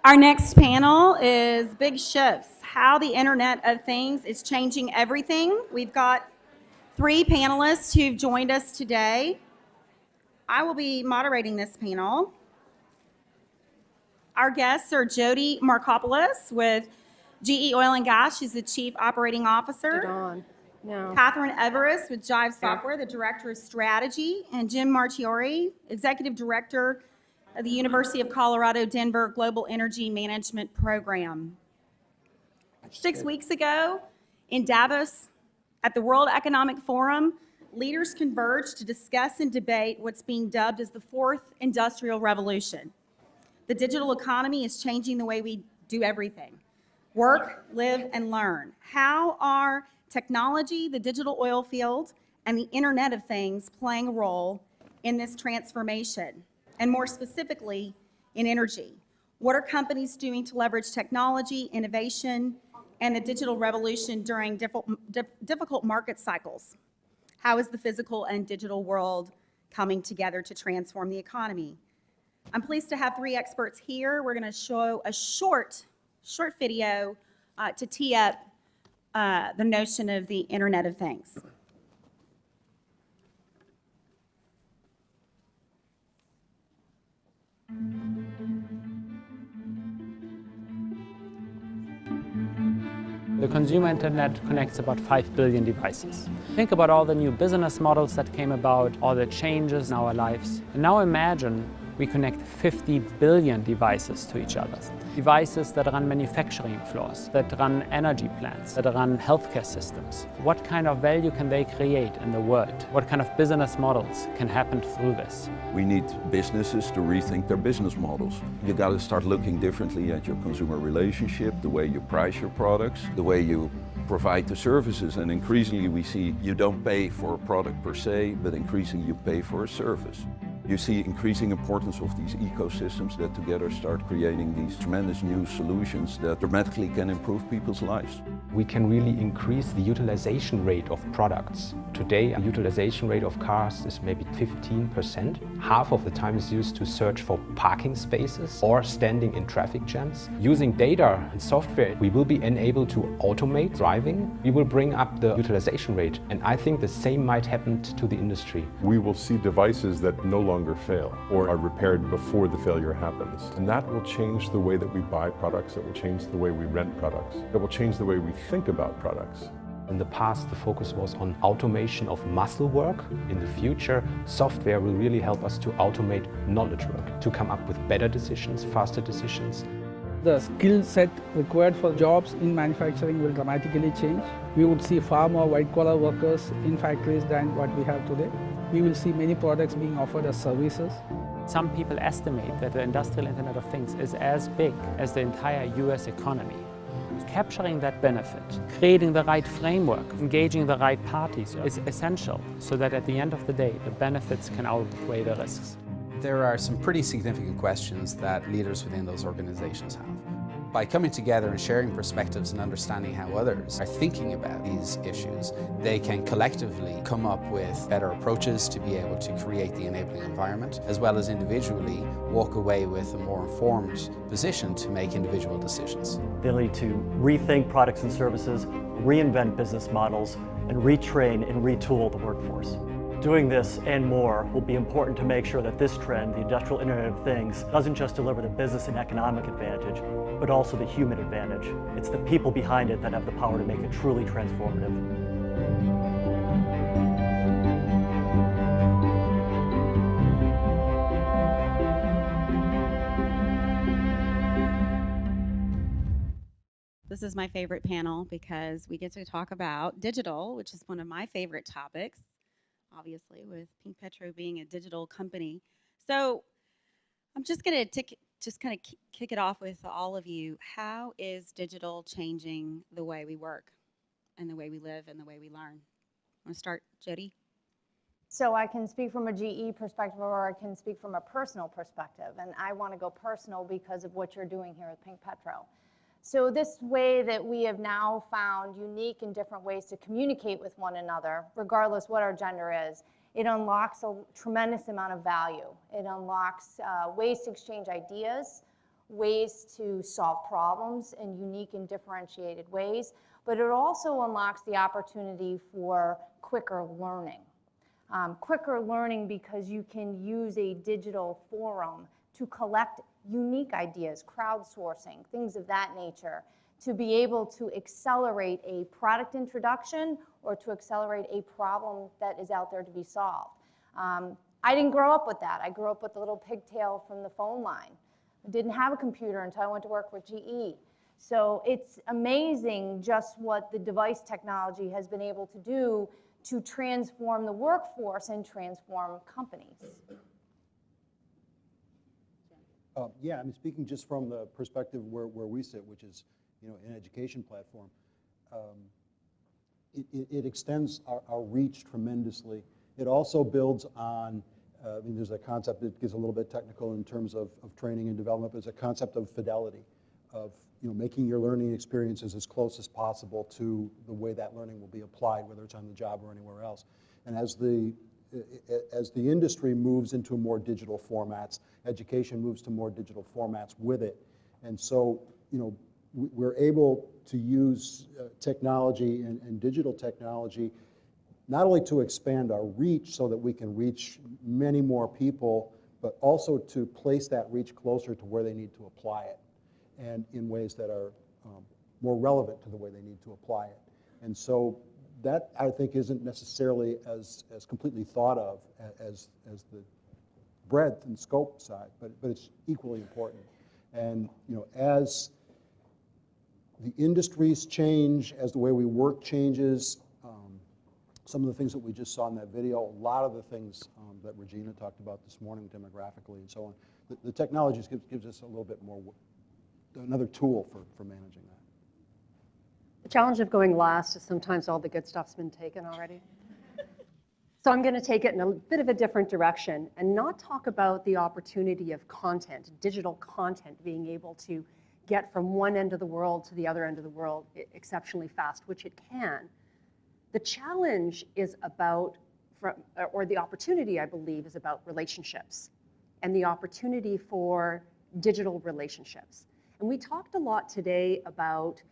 Our next panel is Big Shifts, How the Internet of Things is Changing Everything. We've got 3 panelists who've joined us today. I will be moderating this panel. Our guests are Jody Markopoulos with GE Oil and Gas. She's the Chief Operating Officer. Get on. No. Kathryn Everest with Jive Software, the Director of Strategy, and Jim Marchiori, Executive Director of the University of Colorado Denver Global Energy Management Program. 6 weeks ago in Davos at the World Economic Forum, leaders converged to discuss and debate what's being dubbed as the 4th Industrial Revolution. The digital economy is changing the way we do everything. Work, live, and learn. How are technology, the digital oil field, and the Internet of Things playing a role in this transformation? And more specifically, in energy. What are companies doing to leverage technology, innovation, and the digital revolution during difficult market cycles? How is the physical and digital world coming together to transform the economy? I'm pleased to have 3 experts here. We're going to show a short video to tee up the notion of the Internet of Things. The consumer internet connects about 5 billion devices. Think about all the new business models that came about, all the changes in our lives. And now imagine we connect 50 billion devices to each other. Devices that run manufacturing floors, that run energy plants, that run healthcare systems. What kind of value can they create in the world? What kind of business models can happen through this? We need businesses to rethink their business models. You got to start looking differently at your consumer relationship, the way you price your products, the way you provide the services, and increasingly we see you don't pay for a product per se, but increasingly you pay for a service. You see increasing importance of these ecosystems that together start creating these tremendous new solutions that dramatically can improve people's lives. We can really increase the utilization rate of products. Today, the utilization rate of cars is maybe 15%. Half of the time is used to search for parking spaces or standing in traffic jams. Using data and software, we will be enabled to automate driving. We will bring up the utilization rate, and I think the same might happen to the industry. We will see devices that no longer fail or are repaired before the failure happens. And that will change the way that we buy products, it will change the way we rent products, it will change the way we think about products. In the past, the focus was on automation of muscle work. In the future, software will really help us to automate knowledge work, to come up with better decisions, faster decisions. The skill set required for jobs in manufacturing will dramatically change. We would see far more white-collar workers in factories than what we have today. We will see many products being offered as services. Some people estimate that the industrial Internet of Things is as big as the entire US economy. Capturing that benefit, creating the right framework, engaging the right parties is essential so that at the end of the day, the benefits can outweigh the risks. There are some pretty significant questions that leaders within those organizations have. By coming together and sharing perspectives and understanding how others are thinking about these issues, they can collectively come up with better approaches to be able to create the enabling environment, as well as individually walk away with a more informed position to make individual decisions. The ability to rethink products and services, reinvent business models, and retrain and retool the workforce. Doing this and more will be important to make sure that this trend, the industrial Internet of Things, doesn't just deliver the business and economic advantage, but also the human advantage. It's the people behind it that have the power to make it truly transformative. This is my favorite panel because we get to talk about digital, which is one of my favorite topics, obviously, with Petro being a digital company. So I'm just going to kind of kick it off with all of you. How is digital changing the way we work and the way we live and the way we learn? Want to start, Jody? So I can speak from a GE perspective, or I can speak from a personal perspective. And I want to go personal because of what you're doing here with Petro. So this way that we have now found unique and different ways to communicate with one another, regardless what our gender is, it unlocks a tremendous amount of value. It unlocks ways to exchange ideas, ways to solve problems in unique and differentiated ways, but it also unlocks the opportunity for quicker learning. Quicker learning because you can use a digital forum to collect unique ideas, crowdsourcing, things of that nature, to be able to accelerate a product introduction or to accelerate a problem that is out there to be solved. I didn't grow up with that. I grew up with the little pigtail from the phone line. I didn't have a computer until I went to work with GE. So it's amazing just what the device technology has been able to do to transform the workforce and transform companies. Yeah, I mean, speaking just from the perspective where we sit, which is, an education platform, it extends our reach tremendously. It also builds on, I mean, there's a concept that gets a little bit technical in terms of training and development, but it's a concept of fidelity, of making your learning experiences as close as possible to the way that learning will be applied, whether it's on the job or anywhere else. And as the industry moves into more digital formats, education moves to more digital formats with it. And so, we're able to use technology and digital technology not only to expand our reach so that we can reach many more people, but also to place that reach closer to where they need to apply it, and in ways that are more relevant to the way they need to apply it. And so that, I think, isn't necessarily as completely thought of as the breadth and scope side, but it's equally important. And as the industries change, as the way we work changes, some of the things that we just saw in that video, a lot of the things that Regina talked about this morning demographically and so on, the technology gives us a little bit more, another tool for managing that. The challenge of going last is sometimes all the good stuff's been taken already. So I'm going to take it in a bit of a different direction and not talk about the opportunity of content, digital content, being able to get from one end of the world to the other end of the world exceptionally fast, which it can. The challenge is about, or the opportunity, I believe, is about relationships and the opportunity for digital relationships. And we talked a lot today about,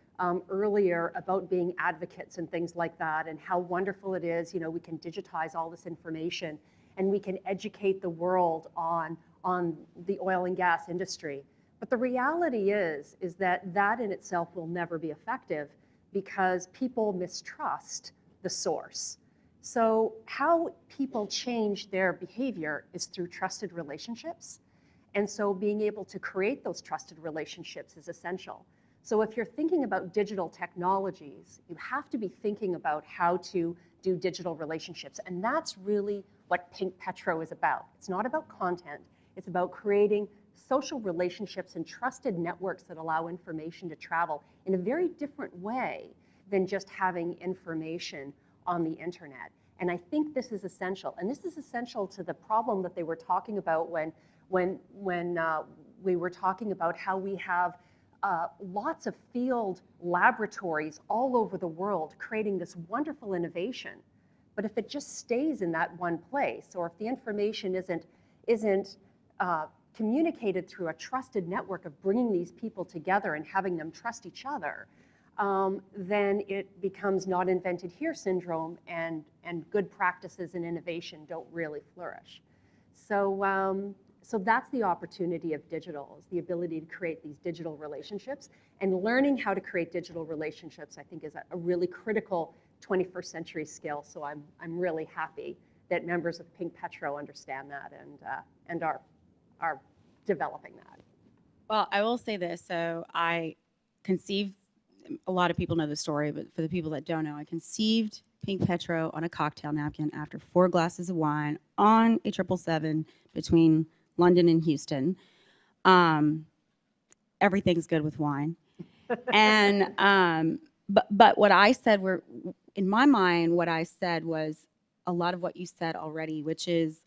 earlier, about being advocates and things like that, and how wonderful it is, we can digitize all this information and we can educate the world on the oil and gas industry. But the reality is that in itself will never be effective because people mistrust the source. So how people change their behavior is through trusted relationships. And so being able to create those trusted relationships is essential. So if you're thinking about digital technologies, you have to be thinking about how to do digital relationships. And that's really what Pink Petro is about. It's not about content. It's about creating social relationships and trusted networks that allow information to travel in a very different way than just having information on the internet. And I think this is essential. And this is essential to the problem that they were talking about when we were talking about how we have lots of field laboratories all over the world creating this wonderful innovation. But if it just stays in that one place, or if the information isn't communicated through a trusted network of bringing these people together and having them trust each other, then it becomes not invented here syndrome, and good practices and innovation don't really flourish. So that's the opportunity of digital, is the ability to create these digital relationships. And learning how to create digital relationships, I think, is a really critical 21st century skill. So I'm really happy that members of Pink Petro understand that and are developing that. Well, I will say this. So I conceived, a lot of people know the story, but for the people that don't know, I conceived Pink Petro on a cocktail napkin after 4 glasses of wine on a 777 between London and Houston. Everything's good with wine. And but what I said in my mind, what I said was a lot of what you said already, which is,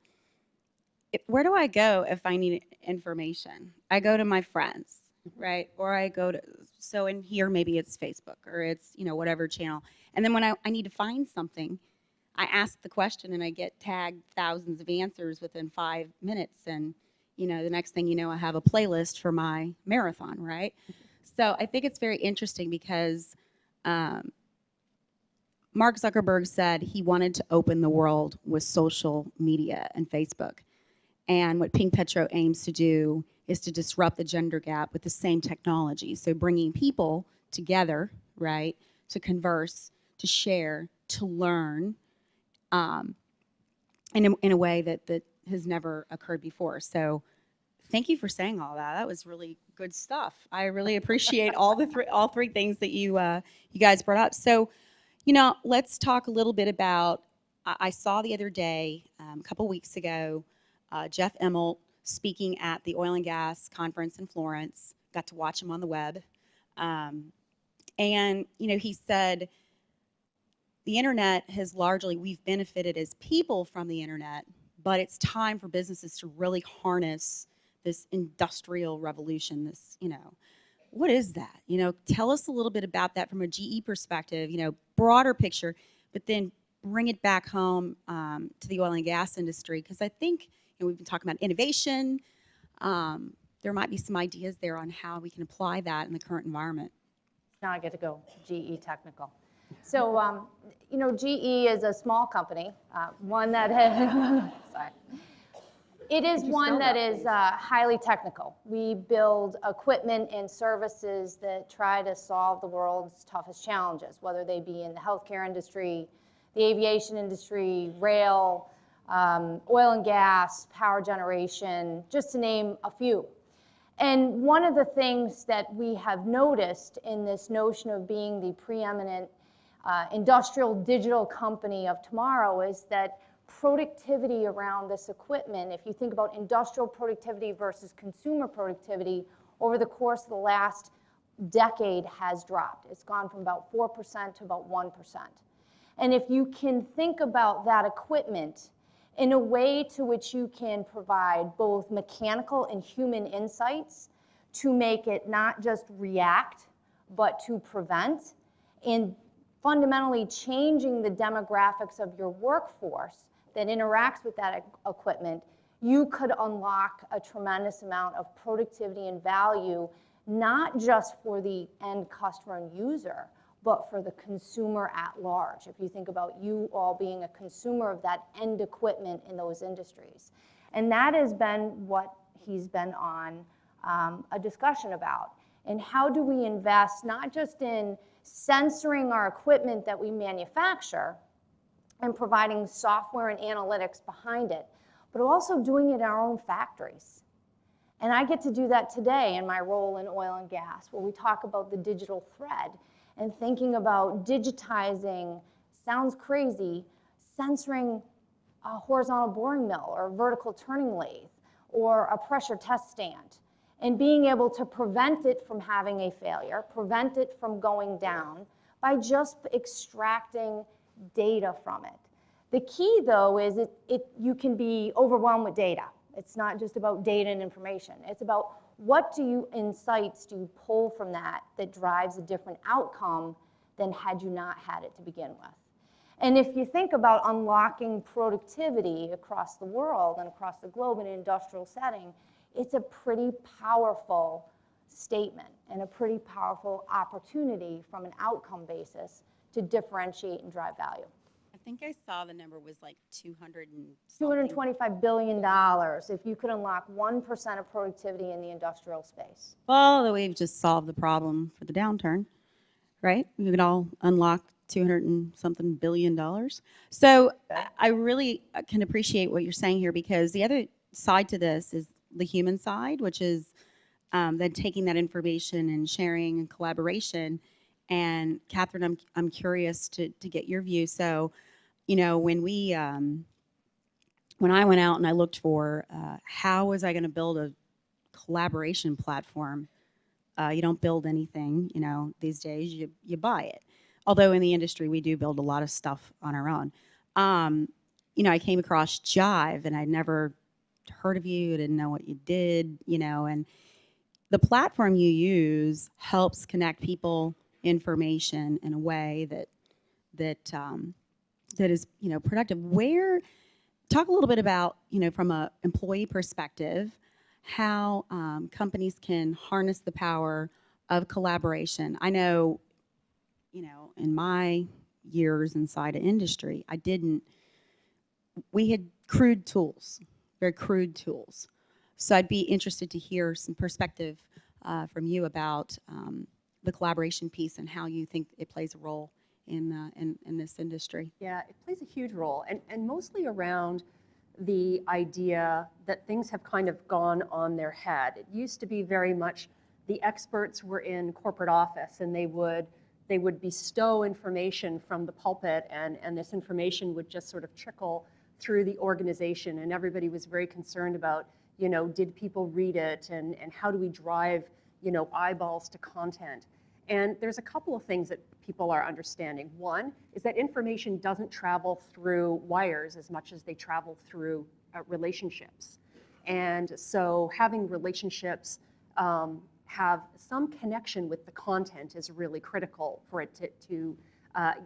where do I go if I need information? I go to my friends, right? Or I go to, so in here maybe it's Facebook or it's, whatever channel. And then when I need to find something, I ask the question and I get tagged thousands of answers within 5 minutes. And you know, the next thing you know, I have a playlist for my marathon, right? So I think it's very interesting because Mark Zuckerberg said he wanted to open the world with social media and Facebook. And what Pink Petro aims to do is to disrupt the gender gap with the same technology. So bringing people together, right, to converse, to share, to learn in a way that has never occurred before. So thank you for saying all that. That was really good stuff. I really appreciate all three things that you guys brought up. So, you know, let's talk a little bit about, I saw the other day, a couple weeks ago, Jeff Immelt speaking at the oil and gas conference in Florence. Got to watch him on the web. And, you know, he said, the internet has largely, we've benefited as people from the internet, but it's time for businesses to really harness this industrial revolution, this, you know, what is that? You know, tell us a little bit about that from a GE perspective, you know, broader picture, but then bring it back home to the oil and gas industry, because I think, you know, we've been talking about innovation. There might be some ideas there on how we can apply that in the current environment. Now I get to go GE technical. So, you know, GE is a small company, one that has, sorry. It is one that is highly technical. We build equipment and services that try to solve the world's toughest challenges, whether they be in the healthcare industry, the aviation industry, rail, oil and gas, power generation, just to name a few. And one of the things that we have noticed in this notion of being the preeminent industrial digital company of tomorrow is that productivity around this equipment, if you think about industrial productivity versus consumer productivity, over the course of the last decade has dropped. It's gone from about 4% to about 1%. And if you can think about that equipment in a way to which you can provide both mechanical and human insights to make it not just react, but to prevent, and fundamentally changing the demographics of your workforce that interacts with that equipment, you could unlock a tremendous amount of productivity and value, not just for the end customer and user, but for the consumer at large, if you think about you all being a consumer of that end equipment in those industries. And that has been what he's been on a discussion about. And how do we invest not just in censoring our equipment that we manufacture and providing software and analytics behind it, but also doing it in our own factories. And I get to do that today in my role in oil and gas, where we talk about the digital thread and thinking about digitizing, sounds crazy, censoring a horizontal boring mill or a vertical turning lathe or a pressure test stand, and being able to prevent it from having a failure, prevent it from going down by just extracting data from it. The key, though, is you can be overwhelmed with data. It's not just about data and information. It's about what insights do you pull from that drives a different outcome than had you not had it to begin with. And if you think about unlocking productivity across the world and across the globe in an industrial setting, it's a pretty powerful statement and a pretty powerful opportunity from an outcome basis to differentiate and drive value. I think I saw the number was like $225 billion if you could unlock 1% of productivity in the industrial space. Well, we've just solved the problem for the downturn, right? We could all unlock $200 and something billion. So I really can appreciate what you're saying here, because the other side to this is the human side, which is then taking that information and sharing and collaboration. And Kathryn, I'm curious to get your view. So, you know, when I went out and I looked for how was I going to build a collaboration platform, you don't build anything, you know, these days. You buy it. Although in the industry we do build a lot of stuff on our own. You know, I came across Jive, and I'd never heard of you. I didn't know what you did, you know, and the platform you use helps connect people, information in a way that is, you know, productive. Talk a little bit about, you know, from an employee perspective, how companies can harness the power of collaboration. I know, in my years inside an industry, we had crude tools, very crude tools. So I'd be interested to hear some perspective from you about the collaboration piece and how you think it plays a role in this industry. Yeah, it plays a huge role, and mostly around the idea that things have kind of gone on their head. It used to be very much the experts were in corporate office, and they would bestow information from the pulpit, and this information would just sort of trickle through the organization, and everybody was very concerned about, did people read it, and how do we drive, eyeballs to content. And there's a couple of things that people are understanding. One is that information doesn't travel through wires as much as they travel through relationships. And so having relationships have some connection with the content is really critical for it to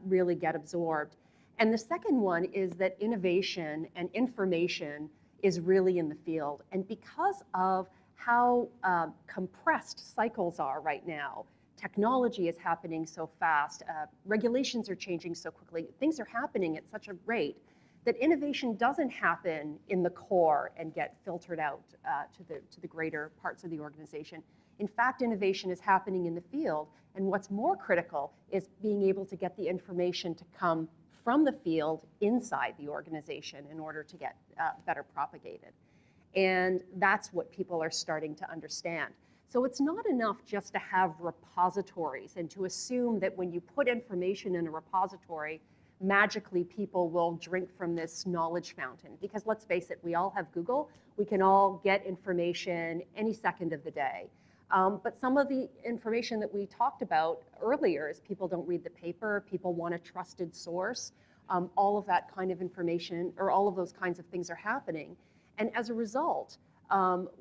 really get absorbed. And the second one is that innovation and information is really in the field. And because of how compressed cycles are right now, technology is happening so fast, regulations are changing so quickly, things are happening at such a rate that innovation doesn't happen in the core and get filtered out to the greater parts of the organization. In fact, innovation is happening in the field, and what's more critical is being able to get the information to come from the field inside the organization in order to get better propagated. And that's what people are starting to understand. So it's not enough just to have repositories and to assume that when you put information in a repository, magically people will drink from this knowledge fountain. Because let's face it, we all have Google. We can all get information any second of the day. But some of the information that we talked about earlier is people don't read the paper, people want a trusted source. All of that kind of information, or all of those kinds of things are happening. And as a result,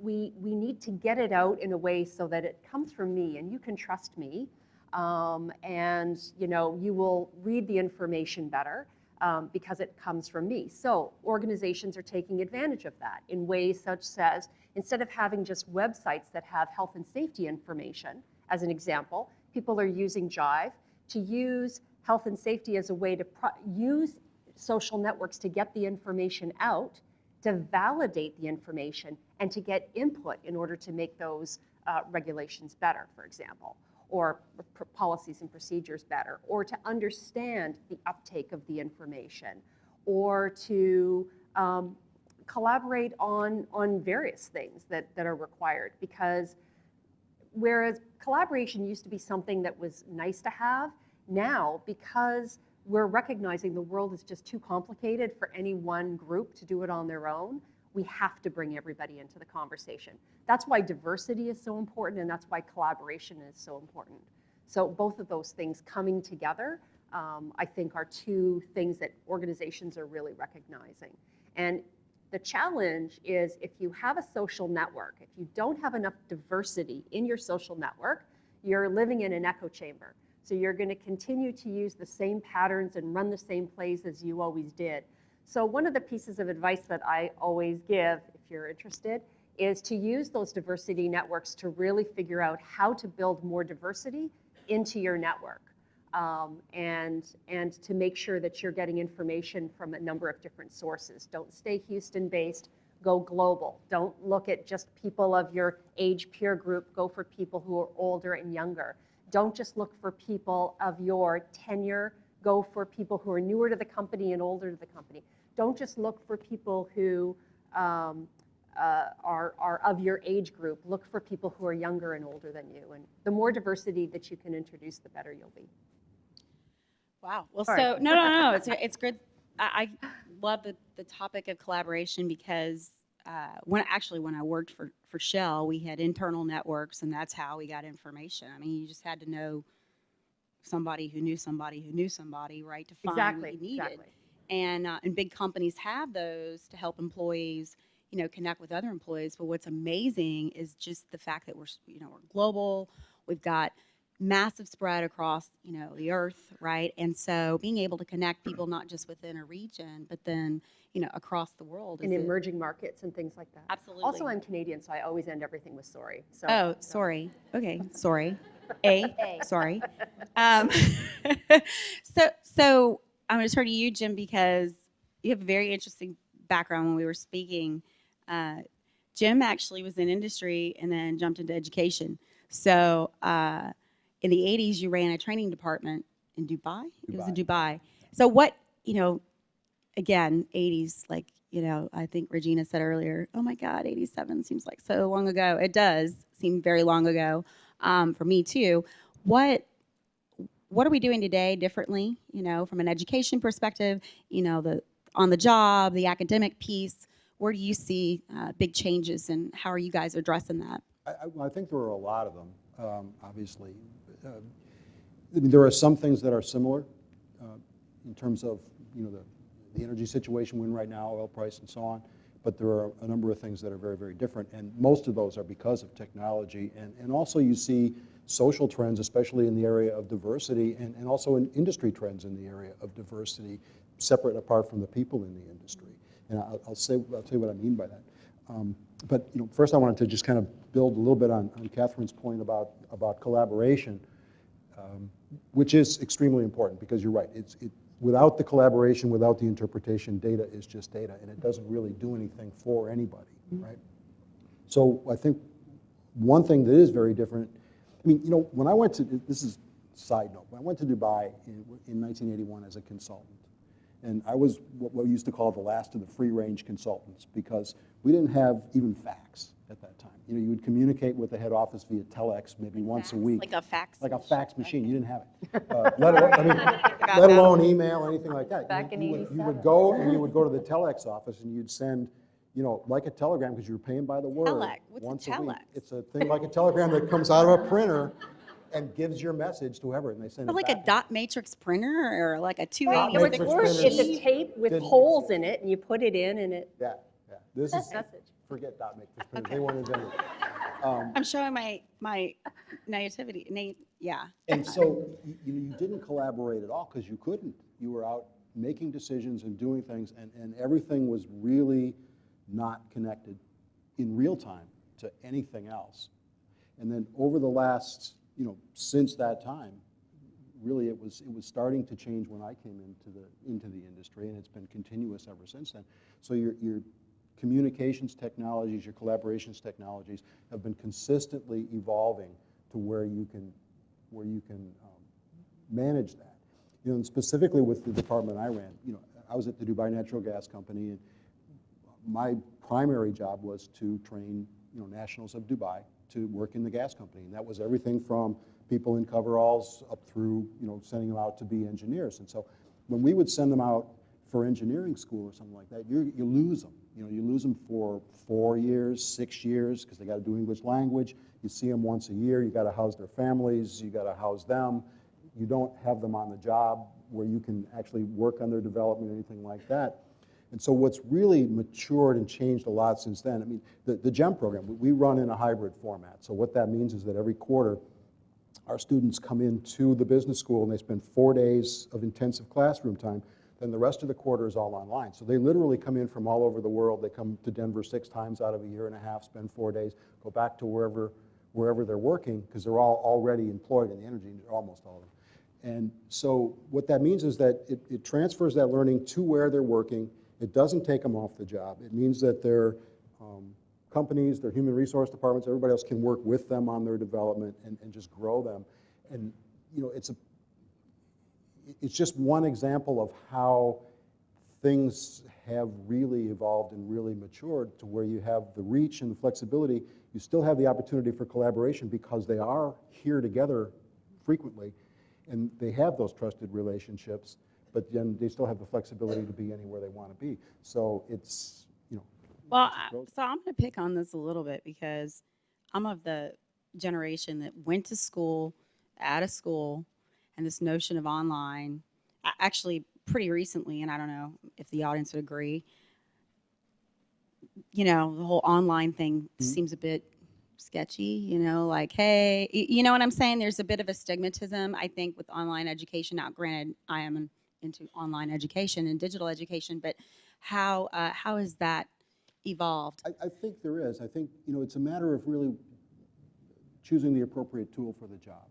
we need to get it out in a way so that it comes from me and you can trust me, and you will read the information better because it comes from me. So organizations are taking advantage of that in ways such as, instead of having just websites that have health and safety information, as an example, people are using Jive to use health and safety as a way to use social networks to get the information out, to validate the information, and to get input in order to make those regulations better, for example, or policies and procedures better, or to understand the uptake of the information, or to collaborate on various things that are required. Because whereas collaboration used to be something that was nice to have, now, because we're recognizing the world is just too complicated for any one group to do it on their own, we have to bring everybody into the conversation. That's why diversity is so important, and that's why collaboration is so important. So both of those things coming together, I think, are two things that organizations are really recognizing. And the challenge is, if you have a social network, if you don't have enough diversity in your social network, you're living in an echo chamber. So you're going to continue to use the same patterns and run the same plays as you always did. So one of the pieces of advice that I always give, if you're interested, is to use those diversity networks to really figure out how to build more diversity into your network, and to make sure that you're getting information from a number of different sources. Don't stay Houston-based, go global. Don't look at just people of your age peer group, go for people who are older and younger. Don't just look for people of your tenure, go for people who are newer to the company and older to the company. Don't just look for people who are of your age group. Look for people who are younger and older than you. And the more diversity that you can introduce, the better you'll be. Wow. Well, Sorry. so no. It's good. I love the topic of collaboration, because when I worked for Shell, we had internal networks, and that's how we got information. I mean, you just had to know somebody who knew somebody who knew somebody, right, to find what you needed. Exactly. And big companies have those to help employees, connect with other employees. But what's amazing is just the fact that we're global. We've got massive spread across, the earth, right? And so being able to connect people not just within a region, but then, across the world. In Is it- emerging markets and things like that. Absolutely. Also, I'm Canadian, so I always end everything with sorry. So, Oh, sorry. Okay, sorry. Sorry. So I'm going to turn to you, Jim, because you have a very interesting background. When we were speaking, Jim actually was in industry and then jumped into education. So in the 80s, you ran a training department in Dubai. It was in Dubai. So what, again, 80s, like, I think Regina said earlier, oh my God, 87 seems like so long ago. It does seem very long ago for me too. What are we doing today differently, from an education perspective, the on the job, the academic piece? Where do you see big changes, and how are you guys addressing that? I think there are a lot of them, obviously. There are some things that are similar in terms of the energy situation we're in right now, oil price and so on, but there are a number of things that are very, very different, and most of those are because of technology, and also you see social trends, especially in the area of diversity, and also in industry trends in the area of diversity, separate and apart from the people in the industry. And I'll tell you what I mean by that. But first I wanted to just kind of build a little bit on Kathryn's point about collaboration, which is extremely important, because you're right. Without the collaboration, without the interpretation, data is just data, and it doesn't really do anything for anybody, right? So I think one thing that is very different, when I went to, this is a side note, when I went to Dubai in 1981 as a consultant, and I was what we used to call the last of the free-range consultants, because we didn't have even fax at that time. You would communicate with the head office via telex maybe once a week. Like a fax? Like a fax machine. You didn't have it. Let alone email or anything like that. Back in You 87. would go and you would go to the telex office and you'd send, like a telegram, because you were paying by the word. Telex? What's once a a week. telex? It's a thing like a telegram that comes out of a printer and gives your message to whoever, and they send it Like back. a dot matrix printer, or like a Dot 280? matrix printers. it's a tape with Didn't- holes in it, and you put it in, and it. Yeah. This is, Message. forget dot matrix printers. They weren't invented. I'm showing my nativity. Yeah. And so you didn't collaborate at all because you couldn't. You were out making decisions and doing things, and everything was really not connected in real time to anything else. And then over the last, since that time, really it was starting to change when I came into the industry, and it's been continuous ever since then. So your communications technologies, your collaborations technologies have been consistently evolving to where you can manage that. And specifically with the department I ran, I was at the Dubai Natural Gas Company, and my primary job was to train nationals of Dubai to work in the gas company, and that was everything from people in coveralls up through sending them out to be engineers. And so when we would send them out for engineering school or something like that, you lose them. You lose them for 4 years, 6 years, because they got to do English language. You see them once a year. You got to house their families. You got to house them. You don't have them on the job where you can actually work on their development or anything like that. And so what's really matured and changed a lot since then, the GEM program, we run in a hybrid format. So what that means is that every quarter, our students come into the business school and they spend 4 days of intensive classroom time. Then the rest of the quarter is all online. So they literally come in from all over the world. They come to Denver 6 times out of a year and a half, spend 4 days, go back to wherever they're working, because they're all already employed in the energy industry, almost all of them. And so what that means is that it transfers that learning to where they're working. It doesn't take them off the job. It means that their companies, their human resource departments, everybody else can work with them on their development and just grow them. And it's just one example of how things have really evolved and really matured to where you have the reach and the flexibility. You still have the opportunity for collaboration because they are here together frequently, and they have those trusted relationships, but then they still have the flexibility to be anywhere they want to be. So it's, Well, so I'm going to pick on this a little bit, because I'm of the generation that went to school, out of school, and this notion of online, actually pretty recently, and I don't know if the audience would agree, the whole online thing seems a bit sketchy, like, hey, you know what I'm saying? There's a bit of a stigmatism, I think, with online education. Now, granted, I am into online education and digital education, but How has that evolved? I think there is. I think, it's a matter of really choosing the appropriate tool for the job,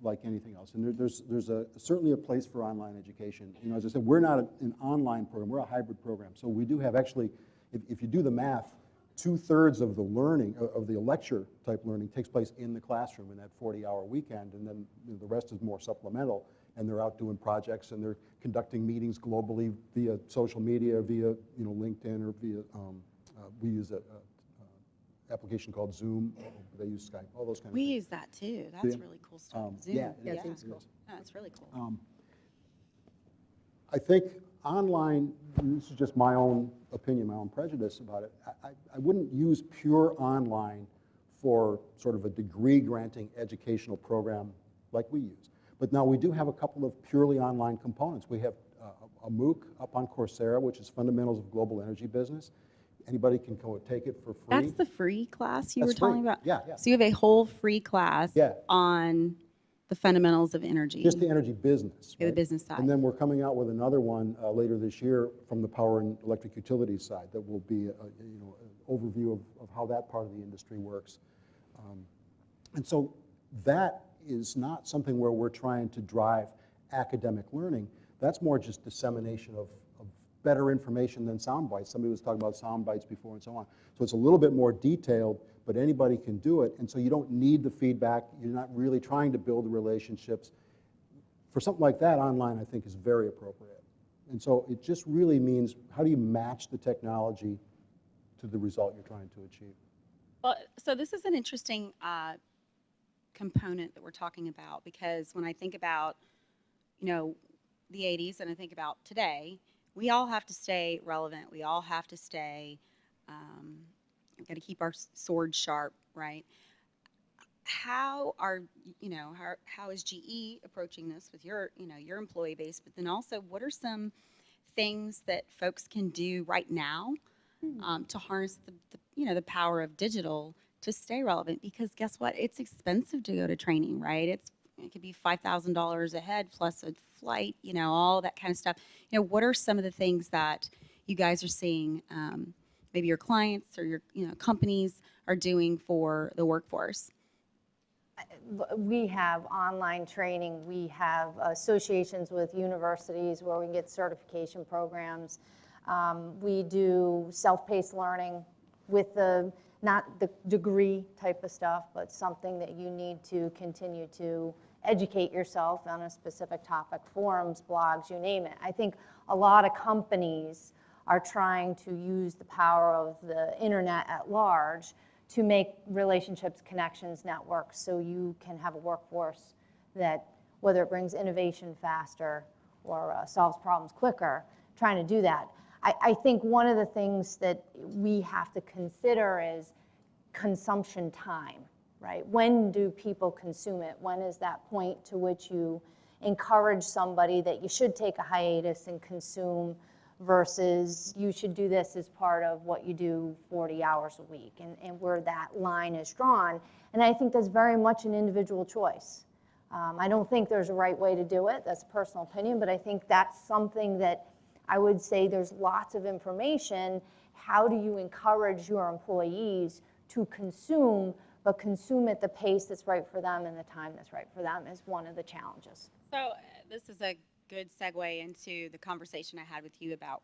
like anything else. And there's certainly a place for online education. As I said, we're not an online program, we're a hybrid program. So we do have actually, if you do the math, 2/3 of the learning, of the lecture type learning takes place in the classroom in that 40-hour weekend, and then the rest is more supplemental, and they're out doing projects, and they're conducting meetings globally via social media, via LinkedIn, or via, we use a application called Zoom, they use Skype, all those kind of We things. use that too. That's really cool stuff. Zoom. Yeah, Yeah, Zoom's cool. That's really cool. I think online, and this is just my own opinion, my own prejudice about it, I wouldn't use pure online for sort of a degree-granting educational program like we use. But now we do have a couple of purely online components. We have a MOOC up on Coursera, which is Fundamentals of Global Energy Business. Anybody can go take it for free. That's the free class you That's were talking free. about? Yeah, yeah. So you have a whole free class Yeah. on the fundamentals of energy. Just the energy business. The right? business side. And then we're coming out with another one later this year from the power and electric utilities side that will be an overview of how that part of the industry works. And so that is not something where we're trying to drive academic learning. That's more just dissemination of better information than sound bites. Somebody was talking about sound bites before and so on. So it's a little bit more detailed, but anybody can do it. And so you don't need the feedback. You're not really trying to build the relationships. For something like that, online, I think, is very appropriate. And so it just really means, how do you match the technology to the result you're trying to achieve? Well, so this is an interesting component that we're talking about, because when I think about, the 80s and I think about today, we all have to stay relevant. We all have to stay, we've got to keep our sword sharp, right? How is GE approaching this with your employee base? But then also, what are some things that folks can do right now to harness the power of digital to stay relevant? Because guess what? It's expensive to go to training, right? It could be $5,000 a head plus a flight, all that kind of stuff. What are some of the things that you guys are seeing, maybe your clients or your companies are doing for the workforce? We have online training. We have associations with universities where we can get certification programs. We do self-paced learning with not the degree type of stuff, but something that you need to continue to educate yourself on a specific topic, forums, blogs, you name it. I think a lot of companies are trying to use the power of the internet at large to make relationships, connections, networks, so you can have a workforce that, whether it brings innovation faster or solves problems quicker, trying to do that. I think one of the things that we have to consider is consumption time, right? When do people consume it? When is that point to which you encourage somebody that you should take a hiatus and consume versus you should do this as part of what you do 40 hours a week, and where that line is drawn. And I think that's very much an individual choice. I don't think there's a right way to do it. That's a personal opinion, but I think that's something that I would say there's lots of information. How do you encourage your employees to consume, but consume at the pace that's right for them and the time that's right for them is one of the challenges. So this is a good segue into the conversation I had with you about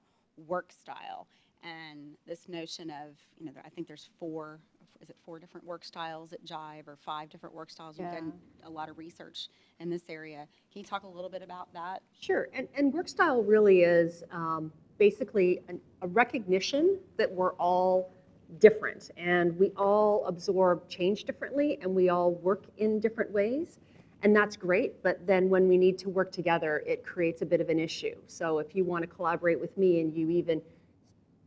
work style and this notion of, I think there's four different work styles at Jive, or 5 different work styles? You've done a lot of research in this area. Can you talk a little bit about that? Sure, and work style really is basically a recognition that we're all different and we all absorb change differently and we all work in different ways. And that's great, but then when we need to work together, it creates a bit of an issue. So if you want to collaborate with me and you even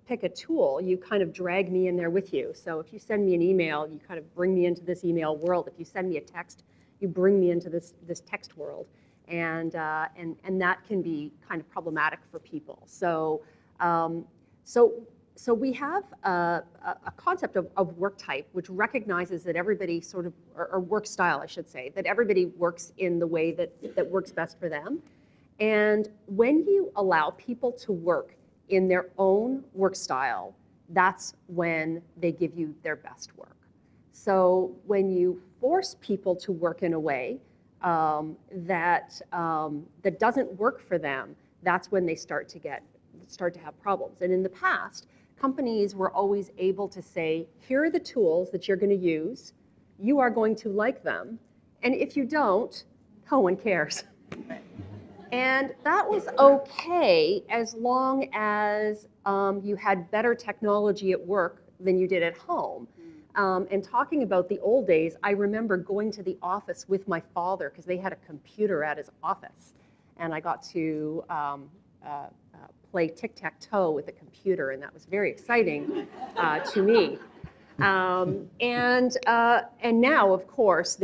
pick a tool, you kind of drag me in there with you. So if you send me an email, you kind of bring me into this email world. If you send me a text, you bring me into this text world. And that can be kind of problematic for people. So we have a concept of work type, which recognizes that everybody sort of, or work style, I should say, that everybody works in the way that works best for them. And when you allow people to work in their own work style, that's when they give you their best work. So when you force people to work in a way that doesn't work for them, that's when they start to have problems. And in the past, companies were always able to say, here are the tools that you're going to use. You are going to like them. And if you don't, no one cares. And that was okay as long as you had better technology at work than you did at home. And talking about the old days, I remember going to the office with my father because they had a computer at his office. And I got to play tic-tac-toe with a computer, and that was very exciting to me. And now, of course,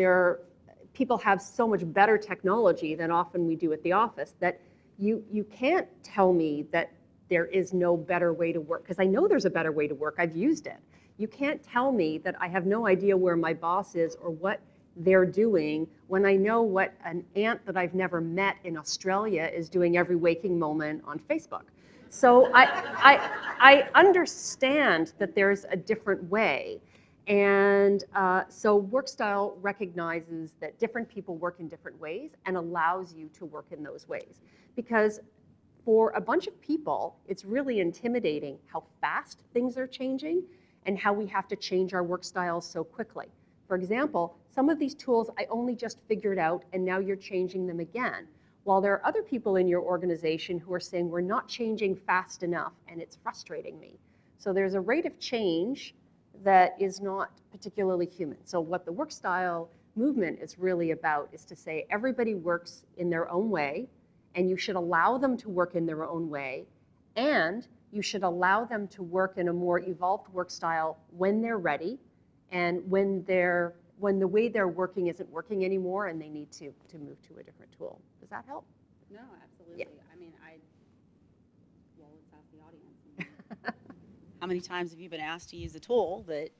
people have so much better technology than often we do at the office that you can't tell me that there is no better way to work, because I know there's a better way to work. I've used it. You can't tell me that I have no idea where my boss is or what they're doing when I know what an aunt that I've never met in Australia is doing every waking moment on Facebook. So I understand that there's a different way. And so work style recognizes that different people work in different ways and allows you to work in those ways. Because for a bunch of people, it's really intimidating how fast things are changing and how we have to change our work styles so quickly. For example, some of these tools I only just figured out and now you're changing them again. While there are other people in your organization who are saying we're not changing fast enough and it's frustrating me. So there's a rate of change that is not particularly human. So what the work style movement is really about is to say everybody works in their own way and you should allow them to work in their own way, and you should allow them to work in a more evolved work style when they're ready and when the way they're working isn't working anymore and they need to move to a different tool. Does that help? No, absolutely. Yeah. I mean, well, let's ask the audience. How many times have you been asked to use a tool that,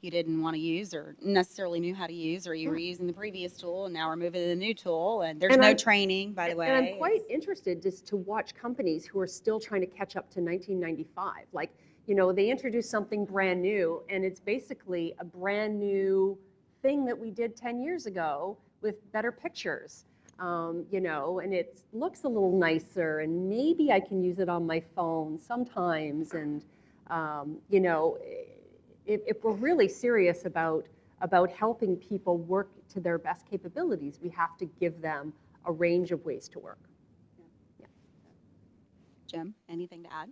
you didn't want to use or necessarily knew how to use, or you were using the previous tool and now we're moving to the new tool and there's no training, by the way. And I'm quite interested just to watch companies who are still trying to catch up to 1995. Like, they introduced something brand new and it's basically a brand new thing that we did 10 years ago with better pictures. And it looks a little nicer and maybe I can use it on my phone sometimes. And, if we're really serious about helping people work to their best capabilities, we have to give them a range of ways to work. Yeah. Jim, anything to add?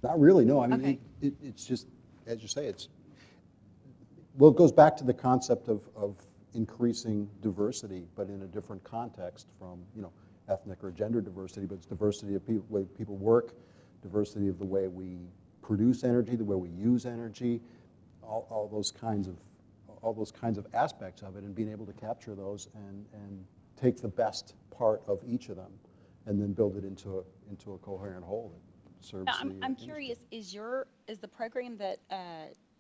Not really, no. I mean, Okay. it's just, as you say, it goes back to the concept of increasing diversity, but in a different context from, ethnic or gender diversity, but it's diversity of the way people work, diversity of the way we produce energy, the way we use energy, all those kinds of aspects of it, and being able to capture those and take the best part of each of them, and then build it into a coherent whole that serves. Now, I'm curious. Is the program that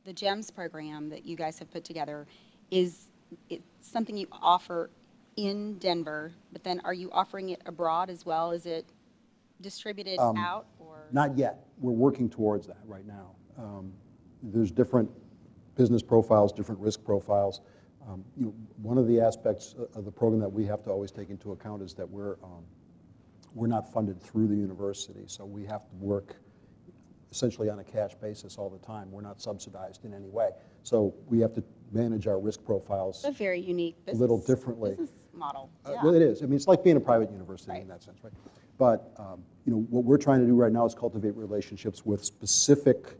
the GEMS program that you guys have put together, is it something you offer in Denver, but then are you offering it abroad as well? Is it distributed out, or? Not yet. We're working towards that right now. There's different business profiles, different risk profiles. One of the aspects of the program that we have to always take into account is that we're not funded through the university, so we have to work essentially on a cash basis all the time. We're not subsidized in any way. So we have to manage our risk profiles It's a very unique a little differently. business model. Yeah. Well, it is. I mean, it's like being a private university Right. in that sense, right? But what we're trying to do right now is cultivate relationships with specific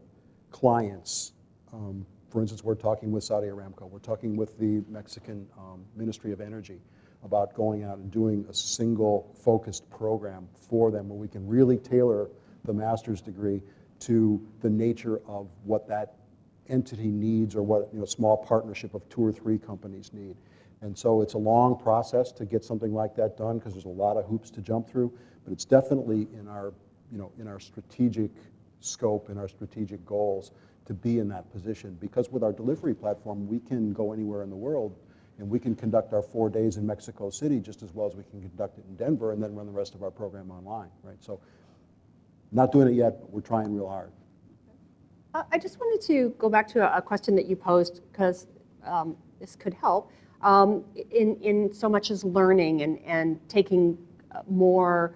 clients. For instance, we're talking with Saudi Aramco. We're talking with the Mexican Ministry of Energy about going out and doing a single focused program for them where we can really tailor the master's degree to the nature of what that entity needs, or what a small partnership of 2 or 3 companies need. And so it's a long process to get something like that done because there's a lot of hoops to jump through, but it's definitely in our strategic scope, in our strategic goals to be in that position. Because with our delivery platform, we can go anywhere in the world and we can conduct our 4 days in Mexico City just as well as we can conduct it in Denver and then run the rest of our program online, right? So Not doing it yet, but we're trying real hard. I just wanted to go back to a question that you posed, because this could help in so much as learning and taking more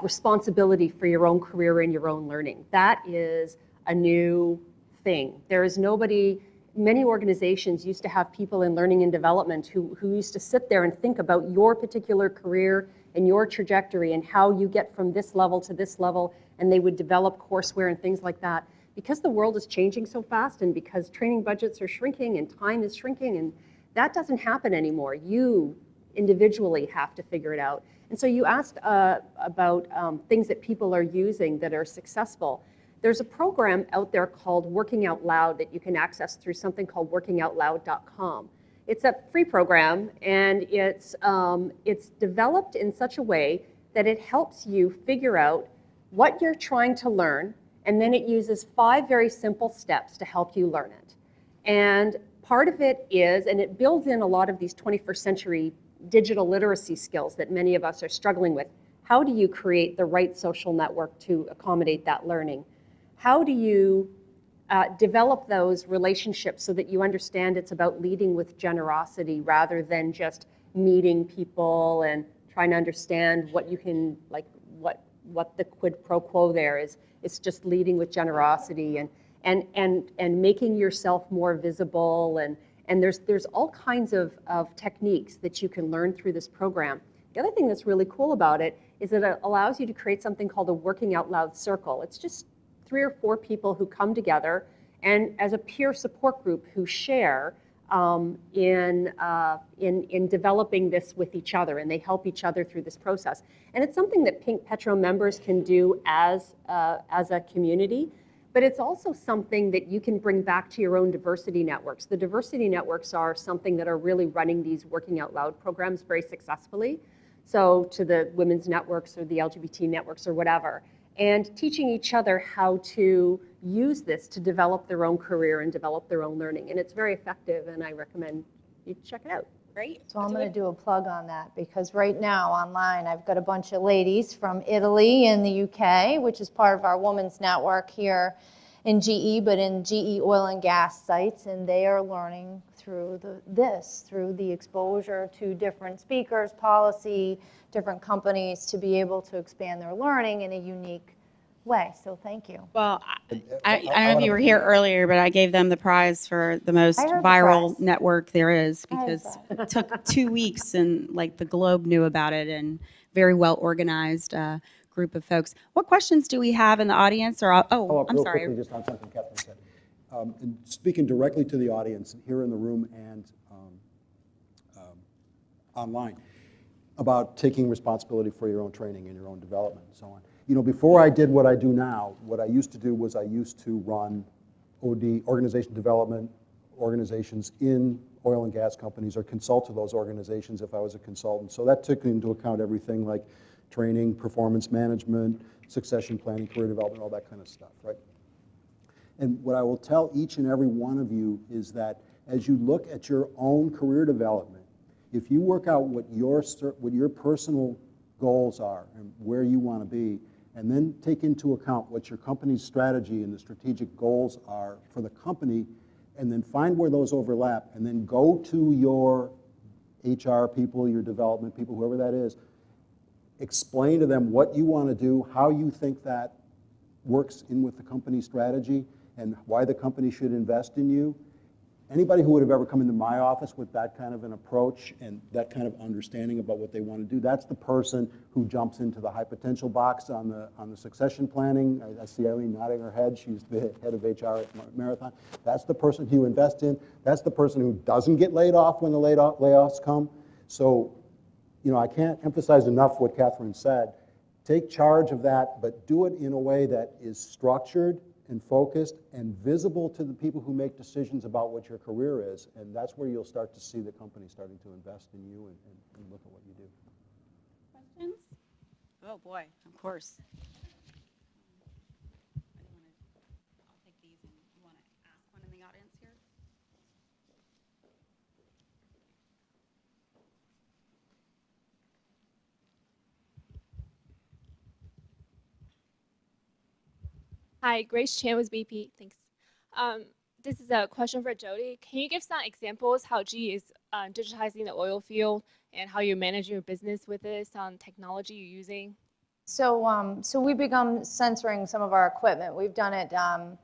responsibility for your own career and your own learning. That is a new thing. There is nobody, many organizations used to have people in learning and development who used to sit there and think about your particular career and your trajectory and how you get from this level to this level, and they would develop courseware and things like that. Because the world is changing so fast and because training budgets are shrinking and time is shrinking, and that doesn't happen anymore. You individually have to figure it out. And so you asked about things that people are using that are successful. There's a program out there called Working Out Loud that you can access through something called workingoutloud.com. It's a free program, and it's developed in such a way that it helps you figure out what you're trying to learn, and then it uses 5 very simple steps to help you learn it. And part of it is, and it builds in a lot of these 21st century digital literacy skills that many of us are struggling with. How do you create the right social network to accommodate that learning? How do you develop those relationships so that you understand it's about leading with generosity rather than just meeting people and trying to understand what you can, like what the quid pro quo there is. It's just leading with generosity and making yourself more visible, and there's all kinds of techniques that you can learn through this program. The other thing that's really cool about it is that it allows you to create something called a Working Out Loud circle. It's just 3 or 4 people who come together and as a peer support group who share in developing this with each other, and they help each other through this process. And it's something that Pink Petro members can do as a community, but it's also something that you can bring back to your own diversity networks. The diversity networks are something that are really running these Working Out Loud programs very successfully. So to the women's networks or the LGBT networks or whatever, and teaching each other how to use this to develop their own career and develop their own learning. And it's very effective, and I recommend you check it out. Great. So I'm going to do a plug on that, because right now online I've got a bunch of ladies from Italy and the UK, which is part of our women's network here in GE, but in GE oil and gas sites, and they are learning through through the exposure to different speakers, policy, different companies, to be able to expand their learning in a unique way. So thank you. Well, I don't know if you were here earlier, but I gave them the prize for the most I heard the viral prize. network there is, I heard because it took 2 weeks and like the Globe knew about it, and very well organized group of folks. What questions do we have in the audience? Or I'm Real sorry. quickly, just on something Kathryn said. And speaking directly to the audience here in the room and online, about taking responsibility for your own training and your own development and so on. You know, before I did what I do now, what I used to do was I used to run organization development organizations in oil and gas companies, or consult to those organizations if I was a consultant. So that took into account everything like training, performance management, succession planning, career development, all that kind of stuff, right? And what I will tell each and every one of you is that as you look at your own career development, if you work out what your personal goals are and where you want to be, and then take into account what your company's strategy and the strategic goals are for the company, and then find where those overlap, and then go to your HR people, your development people, whoever that is, explain to them what you want to do, how you think that works in with the company strategy, and why the company should invest in you. Anybody who would have ever come into my office with that kind of an approach and that kind of understanding about what they want to do, that's the person who jumps into the high potential box on the succession planning. I see Eileen nodding her head. She's the head of HR at Marathon. That's the person you invest in. That's the person who doesn't get laid off when the layoffs come. So, you know, I can't emphasize enough what Kathryn said. Take charge of that, but do it in a way that is structured and focused and visible to the people who make decisions about what your career is. And that's where you'll start to see the company starting to invest in you and look at what you do. Questions? Oh boy, of course. I'll take these, and you want to ask one in the audience here? Hi, Grace Chan with BP. Thanks. This is a question for Jody. Can you give some examples how GE is digitizing the oil field and how you're managing your business with this technology you're using? So, so we've begun censoring some of our equipment. We've done it on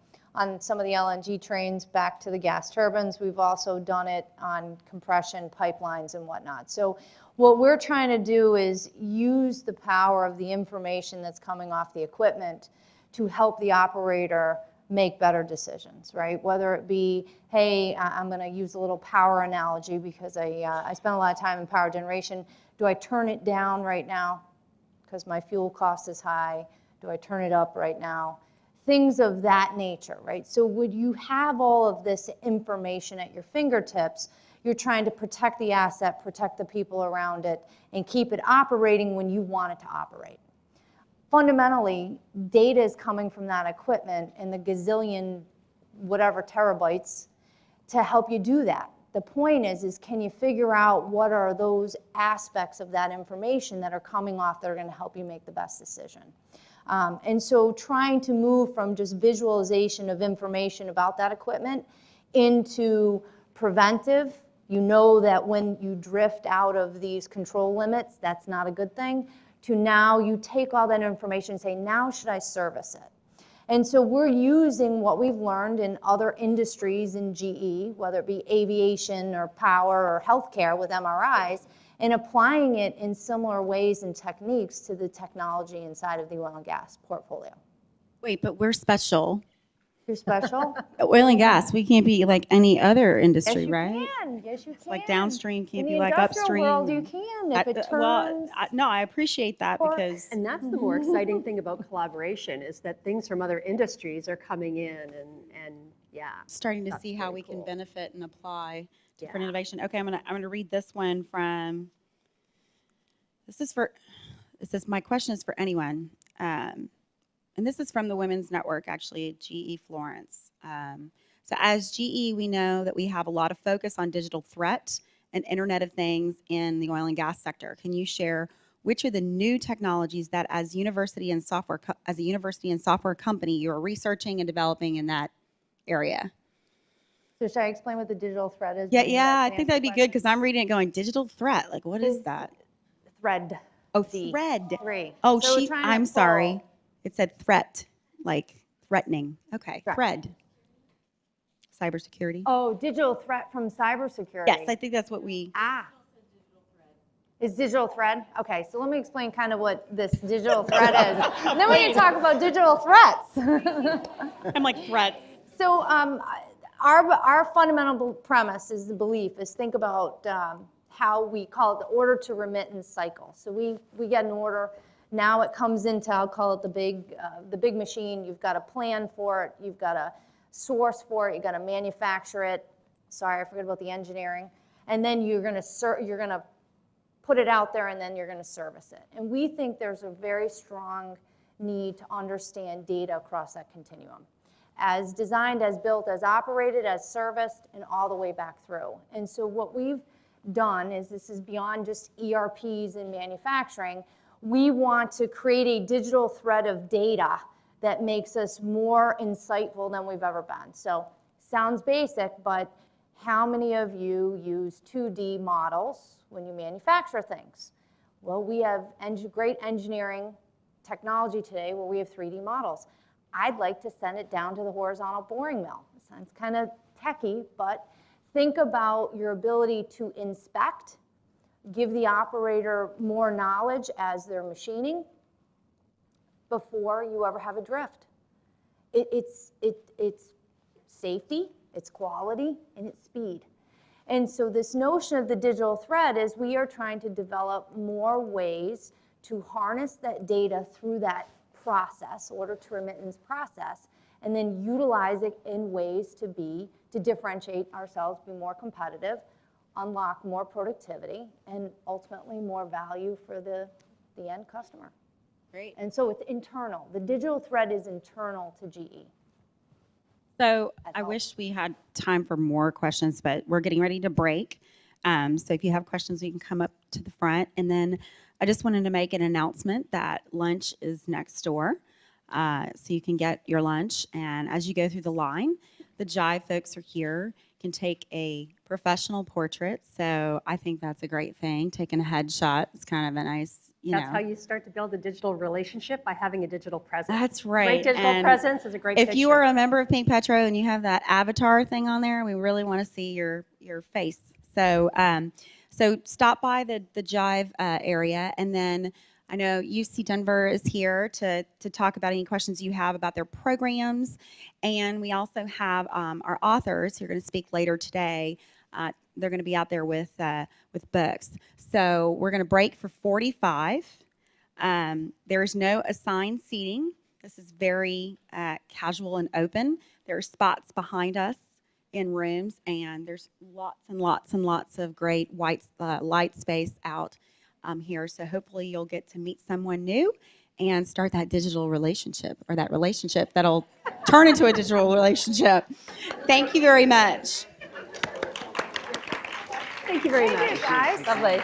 some of the LNG trains back to the gas turbines. We've also done it on compression pipelines and whatnot. So what we're trying to do is use the power of the information that's coming off the equipment to help the operator make better decisions, right? Whether it be, hey, I'm going to use a little power analogy because I spend a lot of time in power generation. Do I turn it down right now because my fuel cost is high? Do I turn it up right now? Things of that nature, right? So would you have all of this information at your fingertips? You're trying to protect the asset, protect the people around it, and keep it operating when you want it to operate. Fundamentally, data is coming from that equipment and the gazillion whatever terabytes to help you do that. The point is can you figure out what are those aspects of that information that are coming off that are going to help you make the best decision? And so trying to move from just visualization of information about that equipment into preventive. You know that when you drift out of these control limits, that's not a good thing. To now you take all that information and say, now should I service it? And so we're using what we've learned in other industries in GE, whether it be aviation or power or healthcare with MRIs, and applying it in similar ways and techniques to the technology inside of the oil and gas portfolio. Wait, but we're special. You're special? Oil and gas, we can't be like any other industry, Yes, you right? can. Yes, you can. Like downstream can't In be the like industrial upstream. world, you can if it turns. No, I appreciate that because. And that's the more exciting thing about collaboration is that things from other industries are coming in and yeah. Starting to that's see how very we can cool. benefit and apply different Yeah. innovation. Okay, I'm gonna read this one from. My question is for anyone. And this is from the Women's Network, actually, GE Florence. So as GE, we know that we have a lot of focus on digital threat and Internet of Things in the oil and gas sector. Can you share which are the new technologies that as a university and software company, you're researching and developing in that area? So should I explain what the digital threat is? Yeah, I think that'd be good because I'm reading it going, digital threat, like what is that? Thread. Oh, D. thread. 3. Oh, So trying to I'm pull- sorry. It said threat, like threatening. Okay, Threat. thread. Cybersecurity. Oh, digital threat from cybersecurity. Yes, I think that's what we. Is digital thread? Okay, so let me explain kind of what this digital threat is. And then we can talk about digital threats. I'm like threats. So our fundamental premise is the belief is think about how we call it the order to remittance cycle. So we get an order. Now it comes into, I'll call it the big machine. You've got to plan for it. You've got to source for it. You've got to manufacture it. Sorry, I forgot about the engineering. And then you're going to put it out there, and then you're going to service it. And we think there's a very strong need to understand data across that continuum, as designed, as built, as operated, as serviced, and all the way back through. And so what we've done is this is beyond just ERPs and manufacturing. We want to create a digital thread of data that makes us more insightful than we've ever been. So sounds basic, but how many of you use 2D models when you manufacture things? Well, we have great engineering technology today where we have 3D models. I'd like to send it down to the horizontal boring mill. It sounds kind of techie, but think about your ability to inspect, give the operator more knowledge as they're machining before you ever have a drift. It's safety, it's quality, and it's speed. And so this notion of the digital thread is we are trying to develop more ways to harness that data through that process, order to remittance process, and then utilize it in ways to differentiate ourselves, be more competitive, unlock more productivity, and ultimately more value for the end customer. Great. And so it's internal. The digital thread is internal to GE. So I wish we had time for more questions, but we're getting ready to break. So if you have questions, you can come up to the front. And then I just wanted to make an announcement that lunch is next door. so you can get your lunch. And as you go through the line, the Jive folks are here, can take a professional portrait. So I think that's a great thing. Taking a headshot is kind of a nice, That's how you start to build a digital relationship, by having a digital presence. That's right. Great digital And presence is a great if picture. you are a member of Pink Petro and you have that avatar thing on there, we really want to see your face. So so stop by the Jive area, and then I know UC Denver is here to talk about any questions you have about their programs, and we also have our authors who are going to speak later today. They're going to be out there with books. So we're going to break for 45. There is no assigned seating. This is very casual and open. There are spots behind us in rooms, and there's lots and lots and lots of great white light space out here. So hopefully you'll get to meet someone new and start that digital relationship, or that relationship that'll turn into a digital relationship. Thank you very much. Thank you very much. Thank you, guys. Lovely.